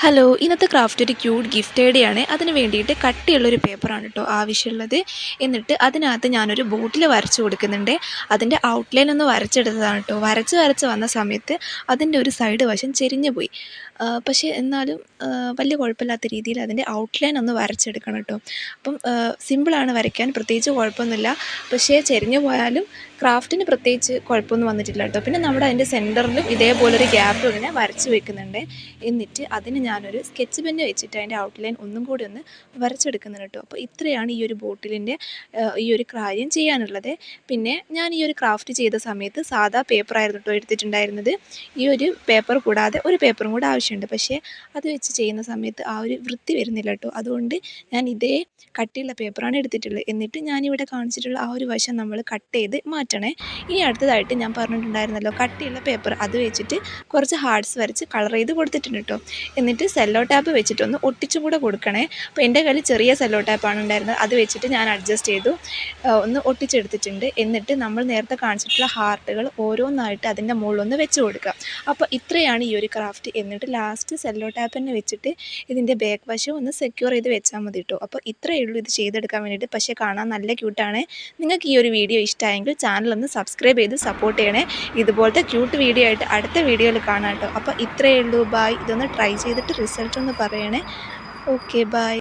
Hello, ഇന്നത്തെ craft ഒരു cute gift ഐഡിയാണ്. അതിന് വേണ്ടിയിട്ട് കട്ടിയുള്ളൊരു പേപ്പറാണ് കേട്ടോ ആവശ്യമുള്ളത്. എന്നിട്ട് അതിനകത്ത് ഞാനൊരു ബോട്ടിൽ വരച്ച് കൊടുക്കുന്നുണ്ട്. അതിൻ്റെ ഔട്ട്ലൈൻ ഒന്ന് വരച്ചെടുത്തതാണ് കേട്ടോ. വരച്ച് വന്ന സമയത്ത് അതിൻ്റെ ഒരു സൈഡ് വശം ചെരിഞ്ഞു പോയി. പക്ഷേ എന്നാലും വലിയ കുഴപ്പമില്ലാത്ത രീതിയിൽ അതിൻ്റെ ഔട്ട്ലൈൻ ഒന്ന് വരച്ചെടുക്കണം കേട്ടോ. അപ്പം സിമ്പിളാണ് വരയ്ക്കാൻ, പ്രത്യേകിച്ച് കുഴപ്പമൊന്നുമില്ല. പക്ഷേ ചെരിഞ്ഞു പോയാലും ക്രാഫ്റ്റിന് പ്രത്യേകിച്ച് കുഴപ്പമൊന്നും വന്നിട്ടില്ല കേട്ടോ. പിന്നെ നമ്മുടെ അതിൻ്റെ സെൻറ്ററിലും ഇതേപോലൊരു ഗ്യാപ്പ് ഇങ്ങനെ വരച്ച് വെക്കുന്നുണ്ട്. എന്നിട്ട് അതിന് ഞാനൊരു സ്കെച്ച് പെന്ന് വെച്ചിട്ട് അതിൻ്റെ ഔട്ട്ലൈൻ ഒന്നും കൂടി ഒന്ന് വരച്ചെടുക്കുന്നുണ്ട് കേട്ടോ. അപ്പോൾ ഇത്രയാണ് ഈ ഒരു ബോട്ടിലിൻ്റെ ഈ ഒരു കാര്യം ചെയ്യാനുള്ളത്. പിന്നെ ഞാൻ ഈ ഒരു ക്രാഫ്റ്റ് ചെയ്ത സമയത്ത് സാധാ പേപ്പറായിരുന്നു കേട്ടോ എടുത്തിട്ടുണ്ടായിരുന്നത്. ഈ ഒരു പേപ്പർ കൂടാതെ ഒരു പേപ്പറും കൂടെ ആവശ്യമുണ്ട്. പക്ഷേ അത് വെച്ച് ചെയ്യുന്ന സമയത്ത് ആ ഒരു വൃത്തി വരുന്നില്ല കേട്ടോ. അതുകൊണ്ട് ഞാൻ ഇതേ കട്ടിയുള്ള പേപ്പറാണ് എടുത്തിട്ടുള്ളത്. എന്നിട്ട് ഞാനിവിടെ കാണിച്ചിട്ടുള്ള ആ ഒരു വശം നമ്മൾ കട്ട് ചെയ്ത് മാറ്റണേ. ഇനി അടുത്തതായിട്ട് ഞാൻ പറഞ്ഞിട്ടുണ്ടായിരുന്നല്ലോ കട്ടിയുള്ള പേപ്പർ, അത് വെച്ചിട്ട് കുറച്ച് ഹാർട്സ് വരച്ച് കളർ ചെയ്ത് കൊടുത്തിട്ടുണ്ട് കേട്ടോ. എന്നിട്ട് സെല്ലോ ടാപ്പ് വെച്ചിട്ടൊന്ന് ഒട്ടിച്ചും കൂടെ കൊടുക്കണേ. അപ്പോൾ എൻ്റെ കയ്യിൽ ചെറിയ സെല്ലോ ടാപ്പാണ് ഉണ്ടായിരുന്നത്, അത് വെച്ചിട്ട് ഞാൻ അഡ്ജസ്റ്റ് ചെയ്തു ഒന്ന് ഒട്ടിച്ചെടുത്തിട്ടുണ്ട്. എന്നിട്ട് നമ്മൾ നേരത്തെ കാണിച്ചിട്ടുള്ള ഹാർട്ടുകൾ ഓരോന്നായിട്ട് അതിൻ്റെ മുകളിലൊന്ന് വെച്ച് കൊടുക്കുക. അപ്പോൾ ഇത്രയാണ് ഈ ഒരു ക്രാഫ്റ്റ്. എന്നിട്ട് ലാസ്റ്റ് സെല്ലോ ടാപ്പ് തന്നെ വെച്ചിട്ട് ഇതിൻ്റെ ബാക്ക് വശം ഒന്ന് സെക്യൂർ ചെയ്ത് വെച്ചാൽ മതി കേട്ടോ. അപ്പോൾ ഇത്രയേ ഉള്ളൂ ഇത് ചെയ്തെടുക്കാൻ വേണ്ടിയിട്ട്. പക്ഷേ കാണാൻ നല്ല ക്യൂട്ടാണ്. നിങ്ങൾക്ക് ഈ ഒരു വീഡിയോ ഇഷ്ടമായെങ്കിൽ ചാനലൊന്ന് സബ്സ്ക്രൈബ് ചെയ്ത് സപ്പോർട്ട് ചെയ്യണേ. ഇതുപോലത്തെ ക്യൂട്ട് വീഡിയോ ആയിട്ട് അടുത്ത വീഡിയോയിൽ കാണാം കേട്ടോ. അപ്പോൾ ഇത്രയേ ഉള്ളൂ, ബൈ. ഇതൊന്ന് ട്രൈ ചെയ്തിട്ട് റിസൾട്ട് ഒന്ന് പറയണേ. Okay, by.